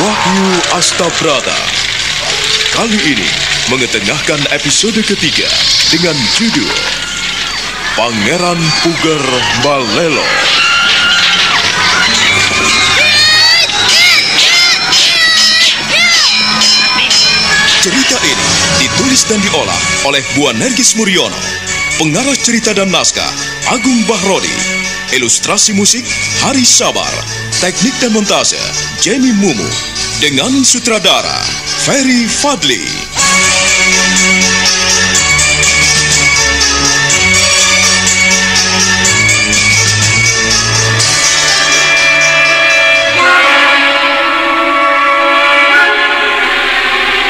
Wahyu Astabrata. Kali ini mengetengahkan episode ketiga dengan judul Pangeran Puger Balelo. Cerita ini ditulis dan diolah oleh Bu Nergis Muriono. Pengarah cerita dan naskah Agung Bahrodi. Ilustrasi musik Hari Sabar. Teknik dan montase Jenny Mumu. Dengan sutradara Ferry Fadli.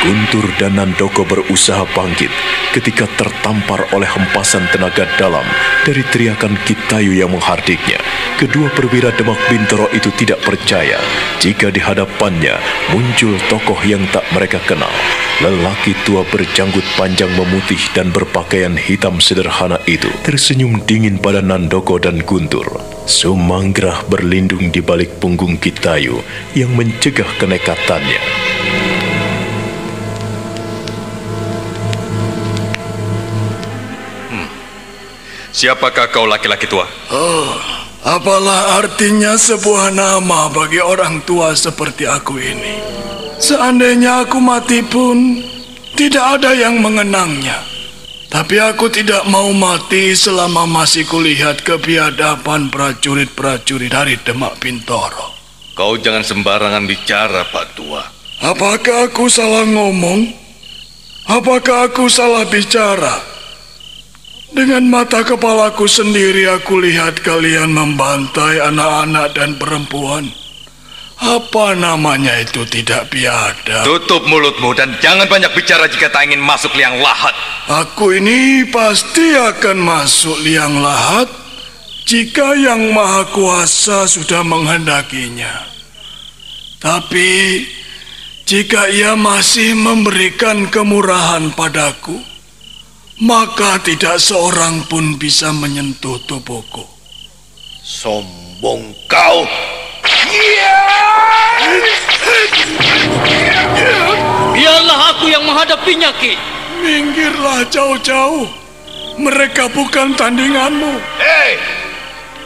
Guntur dan Nandoko berusaha bangkit ketika tertampar oleh hempasan tenaga dalam dari teriakan Kitayu yang menghardiknya. Kedua perwira Demak Bintoro itu tidak percaya jika di hadapannya muncul tokoh yang tak mereka kenal. Lelaki tua berjanggut panjang memutih dan berpakaian hitam sederhana itu tersenyum dingin pada Nandoko dan Guntur. Sumanggrah berlindung di balik punggung Kitayu yang mencegah kenekatannya. Siapakah kau laki-laki tua? Oh, apalah artinya sebuah nama bagi orang tua seperti aku ini? Seandainya aku mati pun, tidak ada yang mengenangnya. Tapi aku tidak mau mati selama masih kulihat kebiadaban prajurit-prajurit dari Demak Bintoro. Kau jangan sembarangan bicara, Pak Tua. Apakah aku salah ngomong? Apakah aku salah bicara? Dengan mata kepalaku sendiri aku lihat kalian membantai anak-anak dan perempuan. Apa namanya itu tidak biadab? Tutup mulutmu dan jangan banyak bicara jika tak ingin masuk liang lahat. Aku ini pasti akan masuk liang lahat jika Yang Maha Kuasa sudah menghendakinya. Tapi jika Ia masih memberikan kemurahan padaku, maka tidak seorang pun bisa menyentuh tubuhku. Sombong kau. Biarlah aku yang menghadapinya, Ki. Minggirlah jauh-jauh. Mereka bukan tandinganmu. Hei,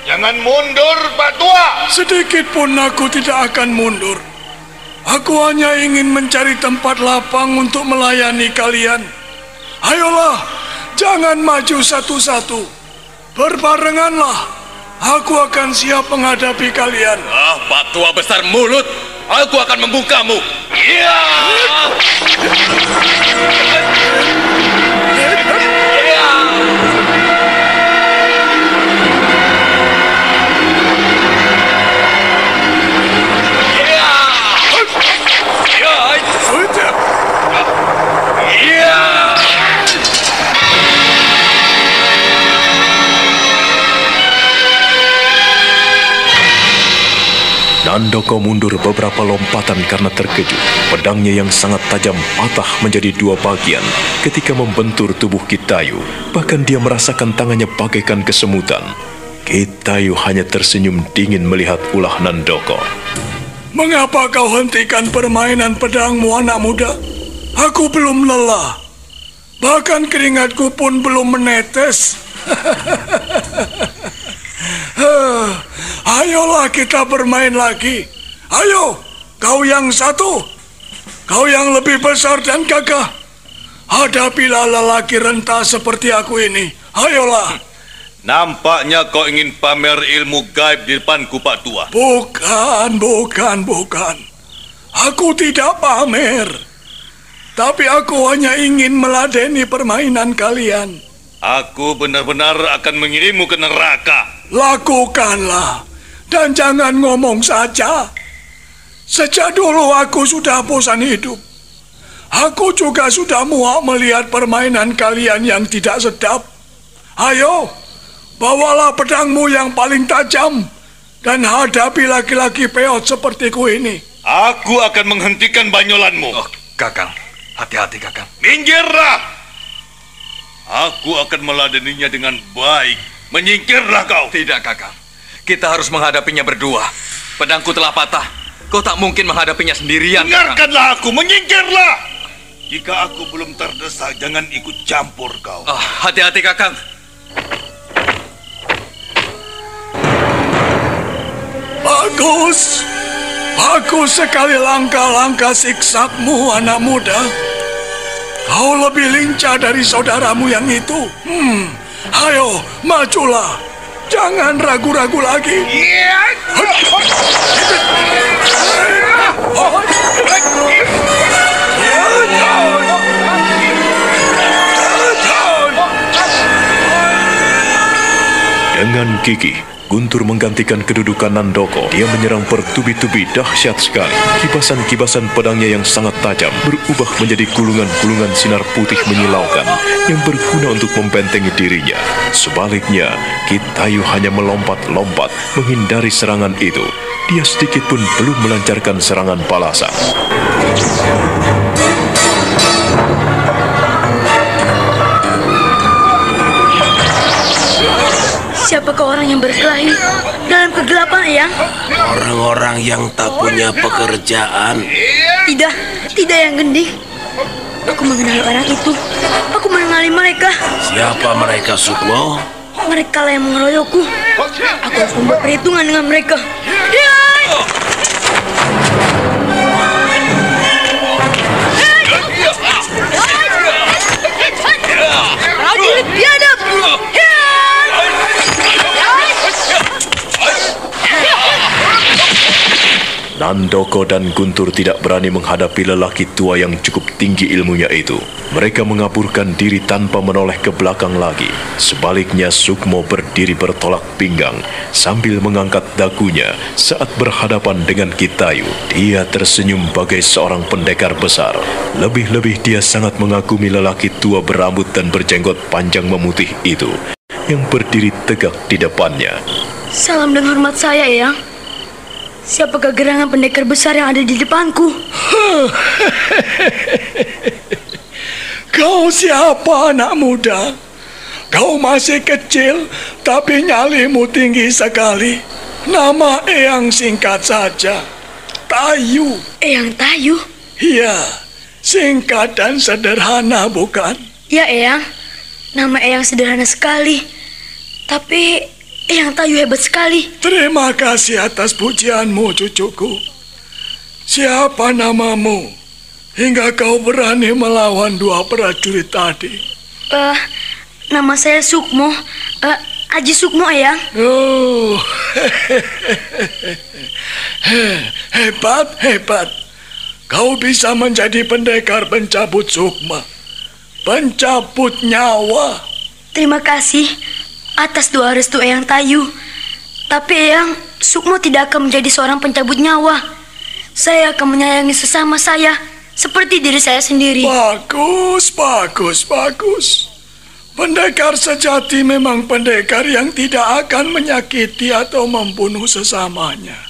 jangan mundur, Pak Tua. Sedikit pun aku tidak akan mundur. Aku hanya ingin mencari tempat lapang untuk melayani kalian. Ayolah, jangan maju satu-satu. Berbarenganlah. Aku akan siap menghadapi kalian. Pak Tua besar mulut. Aku akan membukamu. Iya. Nandoko mundur beberapa lompatan karena terkejut. Pedangnya yang sangat tajam patah menjadi dua bagian ketika membentur tubuh Kitayu. Bahkan dia merasakan tangannya bagaikan kesemutan. Kitayu hanya tersenyum dingin melihat ulah Nandoko. Mengapa kau hentikan permainan pedangmu, anak muda? Aku belum lelah. Bahkan keringatku pun belum menetes. Ayolah kita bermain lagi. Ayo, kau yang satu. Kau yang lebih besar dan gagah. Hadapilah lelaki renta seperti aku ini. Ayolah. Nampaknya kau ingin pamer ilmu gaib di depanku, Pak Tua. Bukan. Aku tidak pamer. Tapi aku hanya ingin meladeni permainan kalian. Aku benar-benar akan mengirimmu ke neraka. Lakukanlah. Dan jangan ngomong saja. Sejak dulu aku sudah bosan hidup. Aku juga sudah muak melihat permainan kalian yang tidak sedap. Ayo, bawalah pedangmu yang paling tajam dan hadapi laki-laki peot sepertiku ini. Aku akan menghentikan banyolanmu. Kakang, hati-hati Kakang. Minggirlah. Aku akan meladeninya dengan baik. Menyingkirlah kau. Tidak Kakang, kita harus menghadapinya berdua. Pedangku telah patah. Kau tak mungkin menghadapinya sendirian, Kakang. Dengarkanlah aku, menyingkirlah. Jika aku belum terdesak, jangan ikut campur kau. Hati-hati, Kakang. Bagus. Bagus sekali langkah-langkah siksamu, anak muda. Kau lebih lincah dari saudaramu yang itu. Ayo, majulah. Jangan ragu-ragu lagi. Dengan gigih, Guntur menggantikan kedudukan Nandoko. Dia menyerang bertubi-tubi dahsyat sekali. Kibasan-kibasan pedangnya yang sangat tajam berubah menjadi gulungan-gulungan sinar putih menyilaukan yang berguna untuk membentengi dirinya. Sebaliknya, Kitayu hanya melompat-lompat menghindari serangan itu. Dia sedikit pun belum melancarkan serangan balasan. Siapakah orang yang berkelahi dalam kegelapan, Eyang? Orang-orang yang tak punya pekerjaan. Tidak yang gending. Aku mengenali orang itu. Aku mengenali mereka. Siapa mereka, Sukmo? Mereka lah yang mengeroyokku. Aku harus membuat perhitungan dengan mereka. Prajurit biadab! Nandoko dan Guntur tidak berani menghadapi lelaki tua yang cukup tinggi ilmunya itu. Mereka mengaburkan diri tanpa menoleh ke belakang lagi. Sebaliknya, Sukmo berdiri bertolak pinggang sambil mengangkat dagunya saat berhadapan dengan Kitayu. Dia tersenyum bagai seorang pendekar besar. Lebih-lebih dia sangat mengagumi lelaki tua berambut dan berjenggot panjang memutih itu yang berdiri tegak di depannya. Salam dan hormat saya, Eyang. Siapakah gerangan pendekar besar yang ada di depanku? Kau siapa, anak muda? Kau masih kecil, tapi nyalimu tinggi sekali. Nama Eyang singkat saja, Tayu. Eyang Tayu? Iya, singkat dan sederhana, bukan? Ya, Eyang. Nama Eyang sederhana sekali. Tapi Eyang Tayu hebat sekali. Terima kasih atas pujianmu, cucuku. Siapa namamu? Hingga kau berani melawan dua prajurit tadi. Nama saya Sukmo. Aji Sukmo, Eyang. Oh, hebat. Kau bisa menjadi pendekar pencabut sukma. Pencabut nyawa. Terima kasih atas doa restu Eyang Tayu. Tapi Eyang, Sukmo tidak akan menjadi seorang pencabut nyawa. Saya akan menyayangi sesama saya seperti diri saya sendiri. Bagus. Pendekar sejati memang pendekar yang tidak akan menyakiti atau membunuh sesamanya.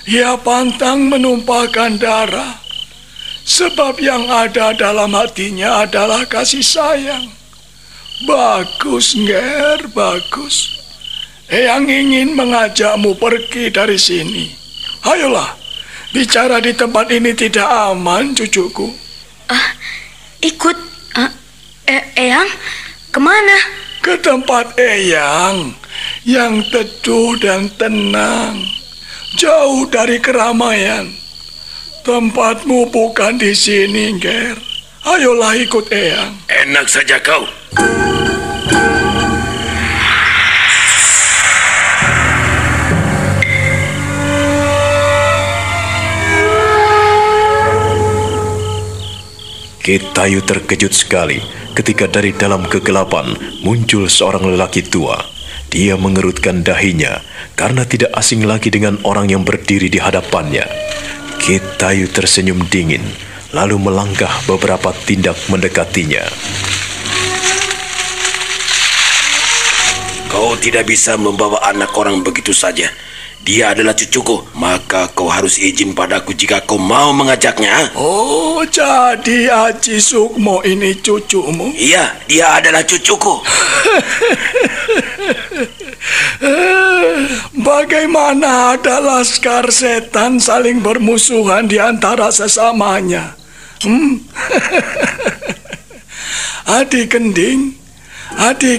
Ia pantang menumpahkan darah, sebab yang ada dalam hatinya adalah kasih sayang. Bagus, Nger, bagus. Eyang ingin mengajakmu pergi dari sini. Ayolah, bicara di tempat ini tidak aman, cucuku. Ikut, Eyang, kemana? Ke tempat Eyang yang teduh dan tenang, jauh dari keramaian. Tempatmu bukan di sini, Nger. Ayolah ikut Eyang. Enak saja kau. Kitayu terkejut sekali ketika dari dalam kegelapan muncul seorang lelaki tua. Dia mengerutkan dahinya karena tidak asing lagi dengan orang yang berdiri di hadapannya. Kitayu tersenyum dingin, lalu melangkah beberapa tindak mendekatinya. Kau tidak bisa membawa anak orang begitu saja. Dia adalah cucuku, maka kau harus izin padaku jika kau mau mengajaknya. Oh, jadi Aji Sukmo ini cucumu? Iya, dia adalah cucuku. Bagaimana ada laskar setan saling bermusuhan di antara sesamanya? Adik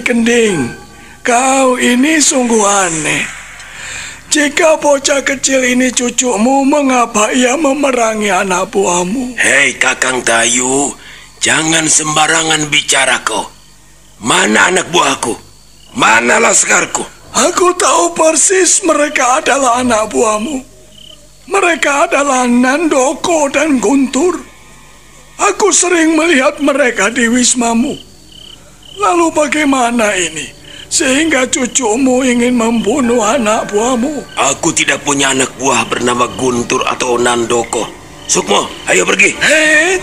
Kending, kau ini sungguh aneh. Jika bocah kecil ini cucumu, mengapa ia memerangi anak buahmu? Hei Kakang Tayu, jangan sembarangan bicara kau. Mana anak buahku? Mana laskarku? Aku tahu persis mereka adalah anak buahmu. Mereka adalah Nandoko dan Guntur. Aku sering melihat mereka di wismamu. Lalu bagaimana ini? Sehingga cucumu ingin membunuh anak buahmu. Aku tidak punya anak buah bernama Guntur atau Nandoko. Sukmo, ayo pergi. Hei,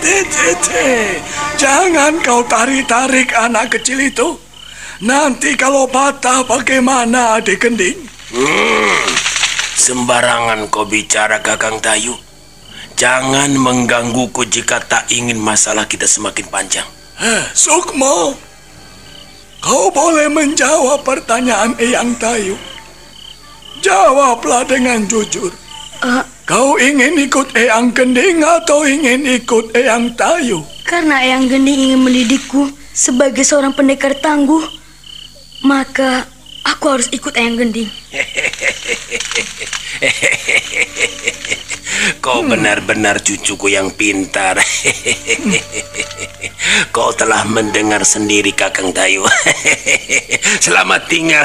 jangan kau tarik-tarik anak kecil itu. Nanti kalau patah bagaimana, Adik Kending? Sembarangan kau bicara, Kakang Tayu. Jangan menggangguku jika tak ingin masalah kita semakin panjang. Sukmo, kau boleh menjawab pertanyaan Eyang Tayu. Jawablah dengan jujur. Kau ingin ikut Eyang Kending atau ingin ikut Eyang Tayu? Karena Eyang Gending ingin mendidikku sebagai seorang pendekar tangguh, maka aku harus ikut Eyang Gending. Kau benar-benar cucuku yang pintar. Kau telah mendengar sendiri, Kakang Tayu. Selamat tinggal.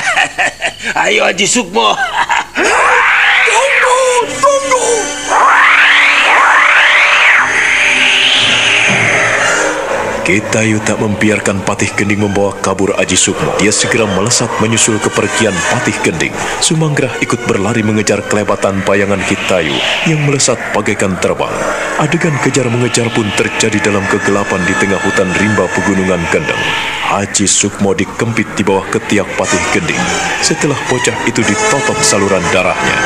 Ayo Haji Sukmo. Tunggu. Kitayu tak membiarkan Patih Gending membawa kabur Aji Sukmo. Dia segera melesat menyusul kepergian Patih Gending. Sumanggrah ikut berlari mengejar kelebatan bayangan Kitayu yang melesat bagaikan terbang. Adegan kejar-mengejar pun terjadi dalam kegelapan di tengah hutan rimba pegunungan Kendeng. Aji Sukmo dikempit di bawah ketiak Patih Gending. Setelah bocah itu ditotok saluran darahnya.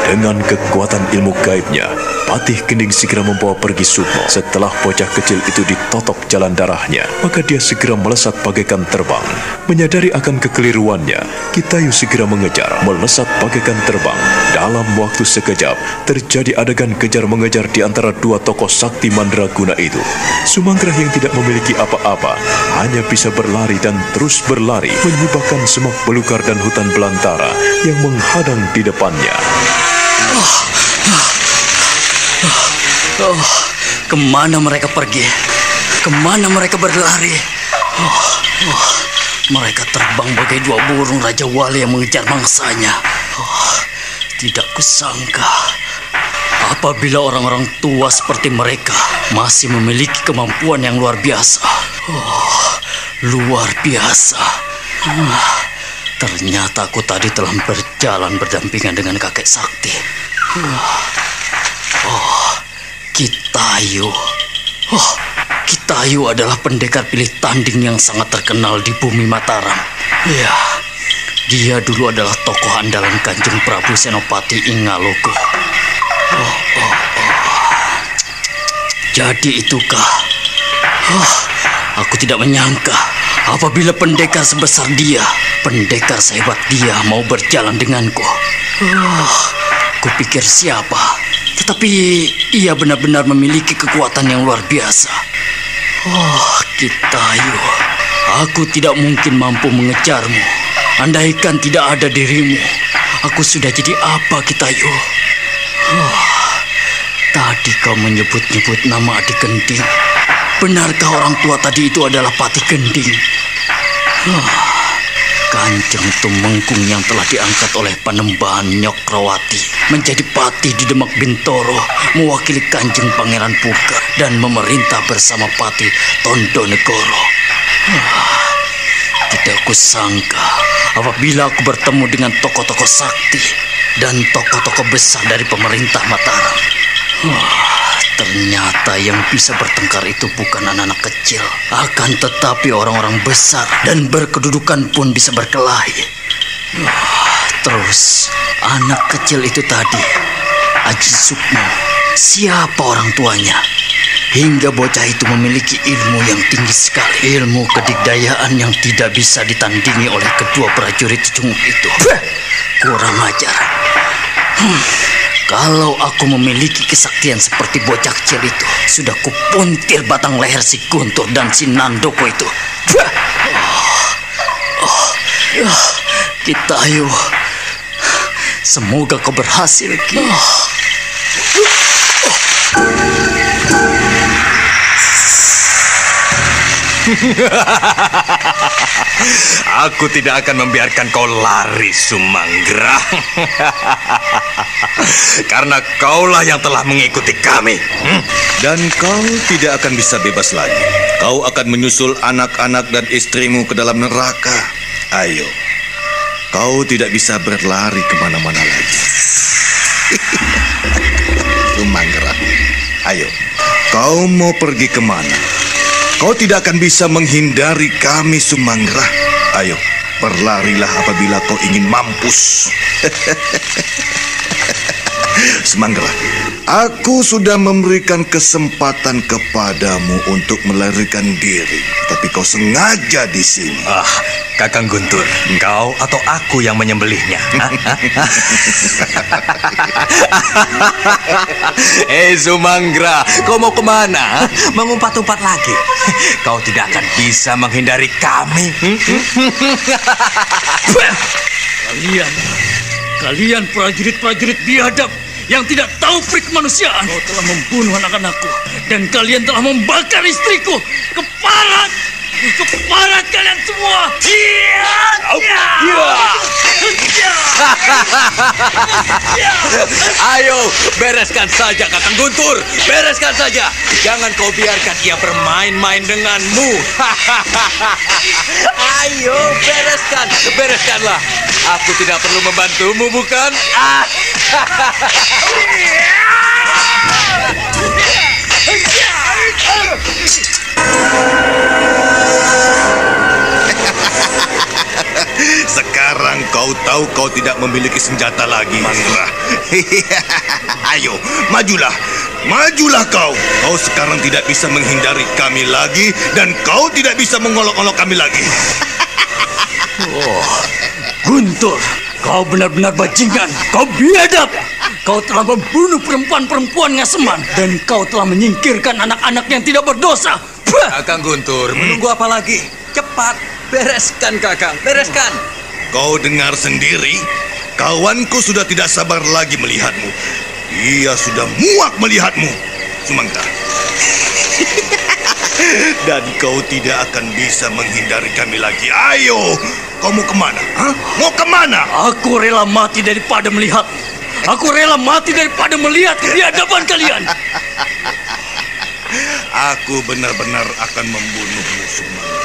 Dengan kekuatan ilmu gaibnya, Patih Gending segera membawa pergi Sukmo. Setelah bocah kecil itu ditotok jalan darahnya, maka dia segera melesat bagaikan terbang. Menyadari akan kekeliruannya, Kitayu segera mengejar, melesat bagaikan terbang. Dalam waktu sekejap, terjadi adegan kejar-mengejar di antara dua tokoh sakti mandraguna itu. Sumanggrah yang tidak memiliki apa-apa, hanya bisa berlari dan terus berlari, menyibakkan semak belukar dan hutan belantara yang menghadang di depannya. Kemana mereka pergi? Kemana mereka berlari? Mereka terbang bagai dua burung Raja Wali yang mengejar mangsanya. Tidak kusangka apabila orang-orang tua seperti mereka masih memiliki kemampuan yang luar biasa. Luar biasa. Ternyata aku tadi telah berjalan berdampingan dengan kakek sakti. Kitayu. Kitayu adalah pendekar pilih tanding yang sangat terkenal di bumi Mataram. Ya, dia dulu adalah tokoh andalan Kanjeng Prabu Senopati Ingaloko. Jadi itukah? Aku tidak menyangka apabila pendekar sebesar dia, pendekar sehebat dia mau berjalan denganku. Kupikir siapa? Tetapi ia benar-benar memiliki kekuatan yang luar biasa. Kitayu, aku tidak mungkin mampu mengejarmu. Andaikan tidak ada dirimu, aku sudah jadi apa, Kitayu? Tadi kau menyebut-nyebut nama Adik Gending. Benarkah orang tua tadi itu adalah Patih Gending? Kanjeng Tumengkung yang telah diangkat oleh Panembahan Nyokrawati menjadi patih di Demak Bintoro, mewakili Kanjeng Pangeran Puga dan memerintah bersama Patih Tondonegoro. Tidak kusangka apabila aku bertemu dengan tokoh-tokoh sakti dan tokoh-tokoh besar dari pemerintah Mataram. Ternyata yang bisa bertengkar itu bukan anak-anak kecil, akan tetapi orang-orang besar dan berkedudukan pun bisa berkelahi. Terus anak kecil itu tadi, Aji Sukmo, siapa orang tuanya? hingga bocah itu memiliki ilmu yang tinggi sekali. Ilmu kedikdayaan yang tidak bisa ditandingi oleh kedua prajurit cunguk itu. Kurang ajar. Kalau aku memiliki kesaktian seperti bocah kecil itu, sudah kupuntir batang leher si Guntur dan si Nandoko itu. Kitayu, semoga kau berhasil, Ki. Aku tidak akan membiarkan kau lari, Sumanggra. Karena kaulah yang telah mengikuti kami. Dan kau tidak akan bisa bebas lagi. Kau akan menyusul anak-anak dan istrimu ke dalam neraka. Ayo, kau tidak bisa berlari kemana-mana lagi. Sumanggra, ayo, kau mau pergi kemana? Kau tidak akan bisa menghindari kami, Sumanggra. Ayo, berlarilah apabila kau ingin mampus. Sumanggra, aku sudah memberikan kesempatan kepadamu untuk melarikan diri, tapi kau sengaja di sini. Kakang Guntur, kau atau aku yang menyembelihnya? Sumanggra, kau mau kemana? Mengumpat-umpat lagi? Kau tidak akan bisa menghindari kami. Kalian prajurit-prajurit biadab yang tidak tahu peri kemanusiaan. Kau telah membunuh anak-anakku dan kalian telah membakar istriku. Keparat kalian semua. Ayo, bereskan saja, Kakang Guntur. Bereskan saja. Jangan kau biarkan ia bermain-main denganmu. Ayo, bereskanlah. Aku tidak perlu membantumu, bukan? Sekarang kau tahu kau tidak memiliki senjata lagi, Mangra. Ayo, majulah kau. Kau sekarang tidak bisa menghindari kami lagi, dan kau tidak bisa mengolok-olok kami lagi. Guntur, kau benar-benar bajingan. Kau biadab. Kau telah membunuh perempuan-perempuan Ngaseman, dan kau telah menyingkirkan anak-anak yang tidak berdosa. Kakang Guntur, menunggu apa lagi? Cepat, bereskan, Kakang, bereskan. Kau dengar sendiri, kawanku sudah tidak sabar lagi melihatmu. Ia sudah muak melihatmu, Sumangga. Dan kau tidak akan bisa menghindari kami lagi. Ayo, kau mau kemana? Mau kemana? Aku rela mati daripada melihat. Aku rela mati daripada melihat kebiadaban kalian. Aku benar-benar akan membunuhmu, Sumangga.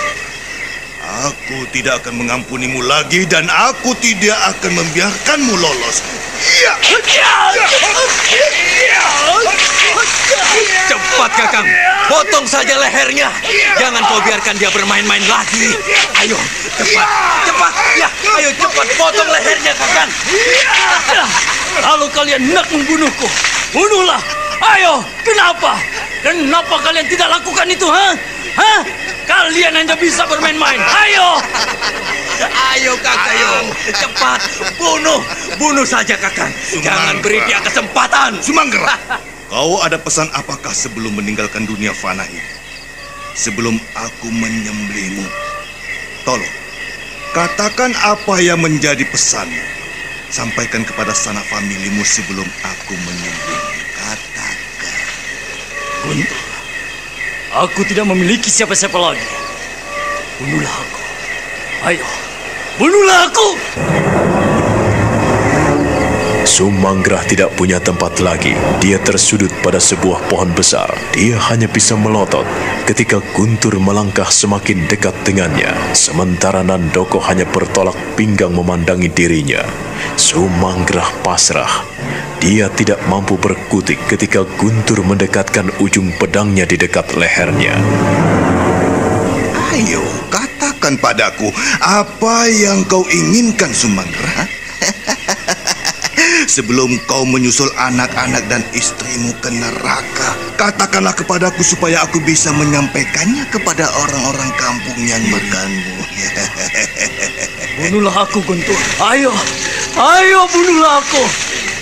Aku tidak akan mengampunimu lagi, dan aku tidak akan membiarkanmu lolos. Cepat, Kakang, potong saja lehernya. Jangan kau biarkan dia bermain-main lagi. Ayo, cepat. Ya, ayo cepat potong lehernya, Kakang. Kalau kalian hendak membunuhku, bunuhlah. Ayo, kenapa kalian tidak lakukan itu, Kalian hanya bisa bermain-main. Ayo, Kakang, cepat bunuh saja, Kakang. Jangan beri dia kesempatan. Sumangga, kau ada pesan apakah sebelum meninggalkan dunia fana ini? Sebelum aku menyembelihmu, tolong katakan apa yang menjadi pesanmu. Sampaikan kepada sanak familimu sebelum aku menyembelihmu. Katakan. Guntur, aku tidak memiliki siapa-siapa lagi. Bunuhlah aku. Ayo, bunuhlah aku. Sumanggrah tidak punya tempat lagi. Dia tersudut pada sebuah pohon besar. Dia hanya bisa melotot ketika Guntur melangkah semakin dekat dengannya. Sementara Nandoko hanya bertolak pinggang memandangi dirinya. Sumanggrah pasrah. Dia tidak mampu berkutik ketika Guntur mendekatkan ujung pedangnya di dekat lehernya. Ayo, katakan padaku, apa yang kau inginkan, Sumanggrah? Sebelum kau menyusul anak-anak dan istrimu ke neraka, katakanlah kepadaku supaya aku bisa menyampaikannya kepada orang-orang kampung yang makanmu. Bunuhlah aku, Guntur. Ayo, bunuhlah aku.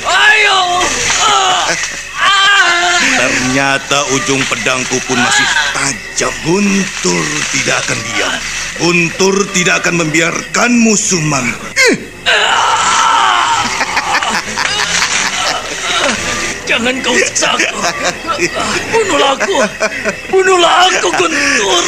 Ayo. Ternyata ujung pedangku pun masih tajam. Guntur tidak akan diam. Guntur tidak akan membiarkanmu, Sumangra. Jangan kau siksa aku. Bunuhlah aku, Guntur.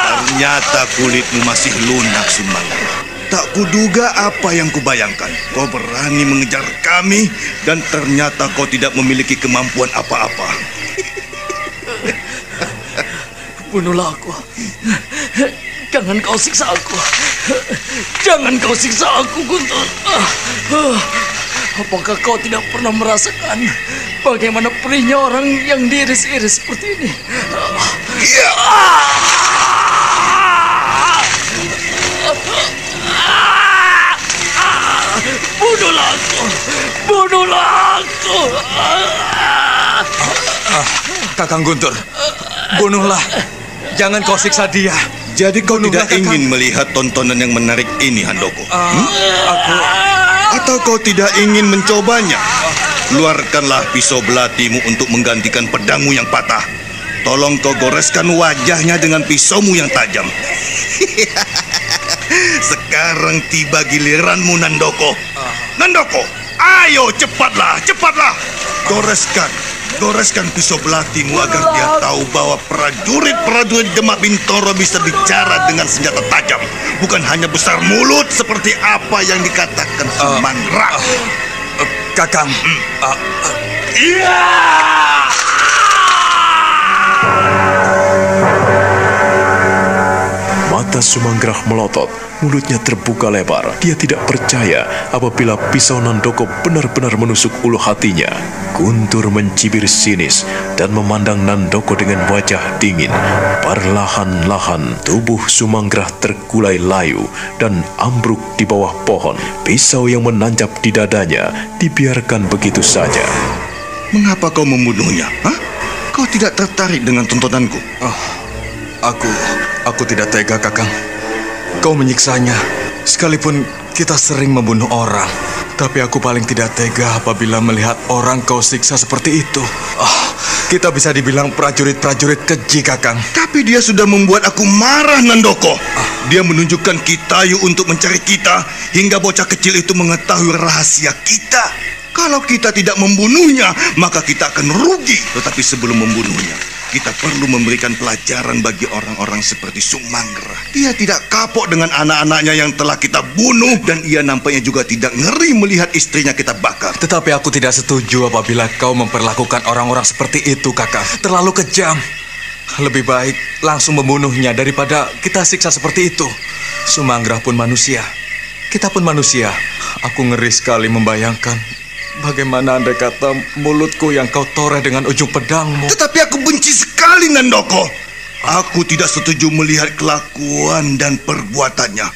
Ternyata kulitmu masih lunak, Sumangra. Tak kuduga apa yang kubayangkan. Kau berani mengejar kami dan ternyata kau tidak memiliki kemampuan apa-apa. Bunuhlah aku. Jangan kau siksa aku. Jangan kau siksa aku, Guntur. Apakah kau tidak pernah merasakan bagaimana perihnya orang yang diiris-iris seperti ini? Bunuhlah aku. Kakang Guntur, bunuhlah. Jangan kau siksa dia. Jadi kau tidak ingin melihat tontonan yang menarik ini, Handoko? Atau kau tidak ingin mencobanya? Keluarkanlah pisau belatimu untuk menggantikan pedangmu yang patah. Tolong kau goreskan wajahnya dengan pisaumu yang tajam. Sekarang tiba giliranmu, Nandoko. Nandoko, ayo cepatlah. Goreskan pisau belatimu agar dia tahu bahwa prajurit Demak Bintoro bisa bicara dengan senjata tajam, bukan hanya besar mulut seperti apa yang dikatakan Sumangra. Kakang. Mata Sumangrah melotot, mulutnya terbuka lebar. Dia tidak percaya apabila pisau Nandoko benar-benar menusuk ulu hatinya. Guntur mencibir sinis dan memandang Nandoko dengan wajah dingin. Perlahan-lahan tubuh Sumangrah terkulai layu dan ambruk di bawah pohon. Pisau yang menancap di dadanya dibiarkan begitu saja. Mengapa kau membunuhnya? Hah? Kau tidak tertarik dengan tontonanku? Aku tidak tega, Kakang. Kau menyiksanya. Sekalipun kita sering membunuh orang, tapi aku paling tidak tega apabila melihat orang kau siksa seperti itu. Kita bisa dibilang prajurit-prajurit keji, Kakang. Tapi dia sudah membuat aku marah, Nandoko. Dia menunjukkan Kitayu untuk mencari kita, hingga bocah kecil itu mengetahui rahasia kita. Kalau kita tidak membunuhnya, maka kita akan rugi. Tetapi sebelum membunuhnya, kita perlu memberikan pelajaran bagi orang-orang seperti Sumangra. Dia tidak kapok dengan anak-anaknya yang telah kita bunuh, dan ia nampaknya juga tidak ngeri melihat istrinya kita bakar. Tetapi aku tidak setuju apabila kau memperlakukan orang-orang seperti itu, Kakang. Terlalu kejam. Lebih baik langsung membunuhnya daripada kita siksa seperti itu. Sumangra pun manusia. Kita pun manusia. Aku ngeri sekali membayangkan bagaimana andai kata mulutku yang kau toreh dengan ujung pedangmu. Tetapi aku benci sekali Nandoko. Aku tidak setuju melihat kelakuan dan perbuatannya.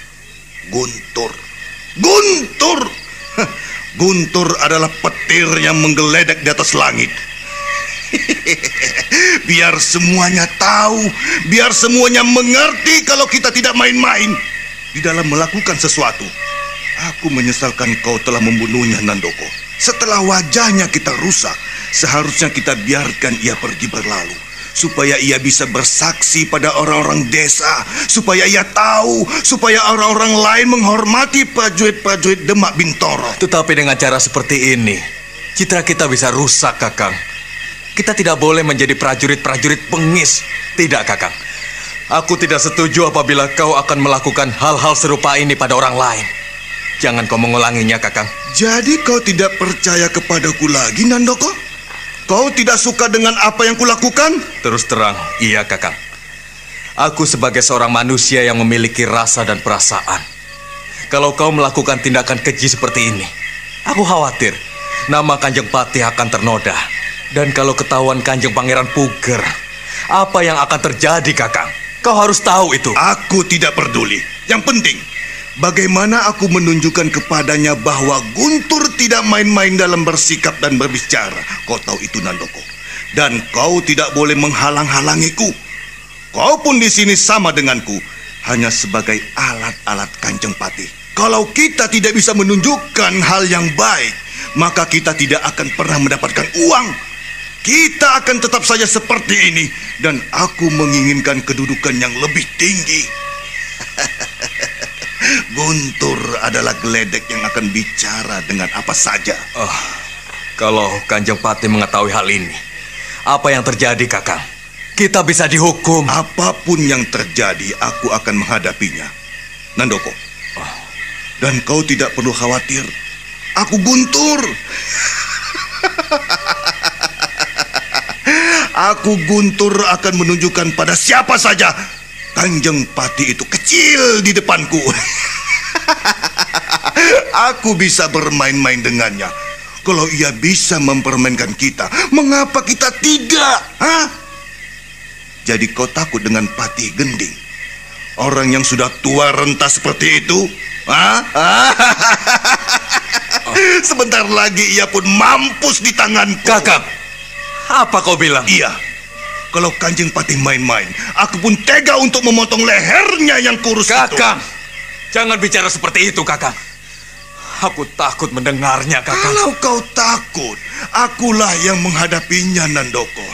Guntur adalah petir yang menggeledek di atas langit. Biar semuanya tahu, biar semuanya mengerti kalau kita tidak main-main di dalam melakukan sesuatu. Aku menyesalkan kau telah membunuhnya, Nandoko. Setelah wajahnya kita rusak, seharusnya kita biarkan ia pergi berlalu, supaya ia bisa bersaksi pada orang-orang desa, supaya ia tahu, supaya orang-orang lain menghormati prajurit-prajurit Demak Bintoro. Tetapi dengan cara seperti ini, citra kita bisa rusak, Kakang. Kita tidak boleh menjadi prajurit-prajurit pengis. Tidak, Kakang. Aku tidak setuju apabila kau akan melakukan hal-hal serupa ini pada orang lain. Jangan kau mengulanginya, Kakang. Jadi kau tidak percaya kepadaku lagi, Nandoko? Kau tidak suka dengan apa yang kulakukan? Terus terang, iya, Kakang. Aku sebagai seorang manusia yang memiliki rasa dan perasaan. Kalau kau melakukan tindakan keji seperti ini, aku khawatir nama Kanjeng Patih akan ternoda. Dan kalau ketahuan Kanjeng Pangeran Puger, apa yang akan terjadi, Kakang? Kau harus tahu itu. Aku tidak peduli. Yang penting, bagaimana aku menunjukkan kepadanya bahwa Guntur tidak main-main dalam bersikap dan berbicara. Kau tahu itu, Nandoko. Dan kau tidak boleh menghalang-halangiku. Kau pun di sini sama denganku, hanya sebagai alat-alat Kanjeng Patih. Kalau kita tidak bisa menunjukkan hal yang baik, maka kita tidak akan pernah mendapatkan uang. Kita akan tetap saja seperti ini, dan aku menginginkan kedudukan yang lebih tinggi. Guntur adalah geledek yang akan bicara dengan apa saja. Kalau Kanjeng Patih mengetahui hal ini, apa yang terjadi, Kakang? Kita bisa dihukum. Apapun yang terjadi, aku akan menghadapinya, Nandoko. Dan kau tidak perlu khawatir. Aku Guntur. Aku Guntur akan menunjukkan pada siapa saja Kanjeng Patih itu kecil di depanku. Aku bisa bermain-main dengannya. Kalau ia bisa mempermainkan kita, mengapa kita tidak? Jadi kau takut dengan Patih Gending? Orang yang sudah tua renta seperti itu? Sebentar lagi ia pun mampus di tanganku. Kakang, apa kau bilang? Iya. Kalau Kanjeng Patih main-main, aku pun tega untuk memotong lehernya yang kurus itu. Kakang, jangan bicara seperti itu, Kakang. Aku takut mendengarnya, Kakang. Kalau kau takut, akulah yang menghadapinya, Nandoko.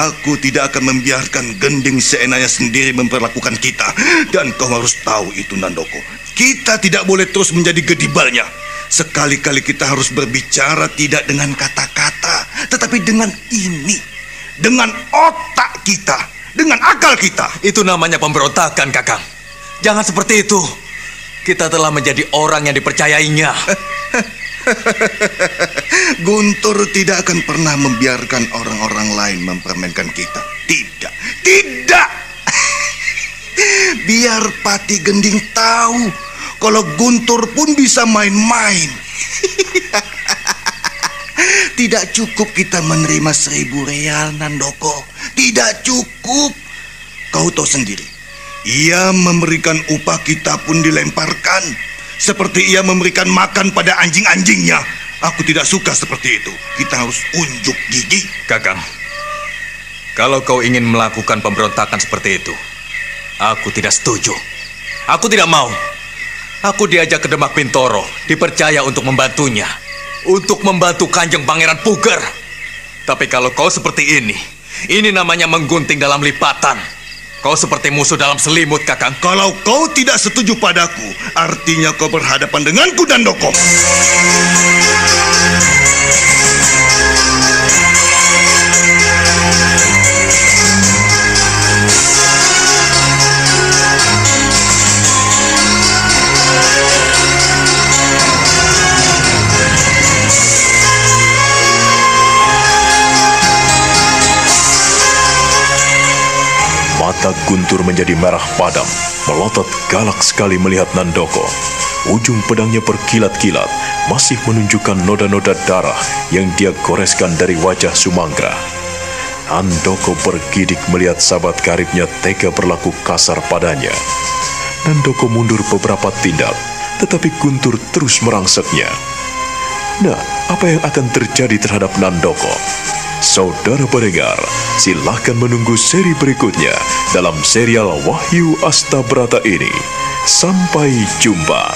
Aku tidak akan membiarkan Gending seenaknya sendiri memperlakukan kita. Dan kau harus tahu itu, Nandoko. Kita tidak boleh terus menjadi gedibalnya. Sekali-kali kita harus berbicara tidak dengan kata-kata, tetapi dengan ini, dengan otak kita, dengan akal kita. Itu namanya pemberontakan, Kakang. Jangan seperti itu. Kita telah menjadi orang yang dipercayainya. Guntur tidak akan pernah membiarkan orang-orang lain mempermainkan kita. Tidak, tidak. Biar Patih Gending tahu kalau Guntur pun bisa main-main. Tidak cukup kita menerima 1.000 real, Nandoko. Tidak cukup. Kau tahu sendiri, ia memberikan upah kita pun dilemparkan, seperti ia memberikan makan pada anjing-anjingnya. Aku tidak suka seperti itu. Kita harus unjuk gigi. Kakang, kalau kau ingin melakukan pemberontakan seperti itu, aku tidak setuju. Aku tidak mau. Aku diajak ke Demak Bintoro, dipercaya untuk membantunya, untuk membantu Kanjeng Pangeran Puger. Tapi kalau kau seperti ini namanya menggunting dalam lipatan. Kau seperti musuh dalam selimut, Kakang. Kalau kau tidak setuju padaku, artinya kau berhadapan denganku, Nandoko. Mata Guntur menjadi merah padam, melotot galak sekali melihat Nandoko. Ujung pedangnya berkilat-kilat, masih menunjukkan noda-noda darah yang dia goreskan dari wajah Sumanggra. Nandoko bergidik melihat sahabat karibnya tega berlaku kasar padanya. Nandoko mundur beberapa tindak, tetapi Guntur terus merangseknya. Nah, apa yang akan terjadi terhadap Nandoko? Saudara pendengar, silahkan menunggu seri berikutnya dalam serial Wahyu Astabrata ini. Sampai jumpa.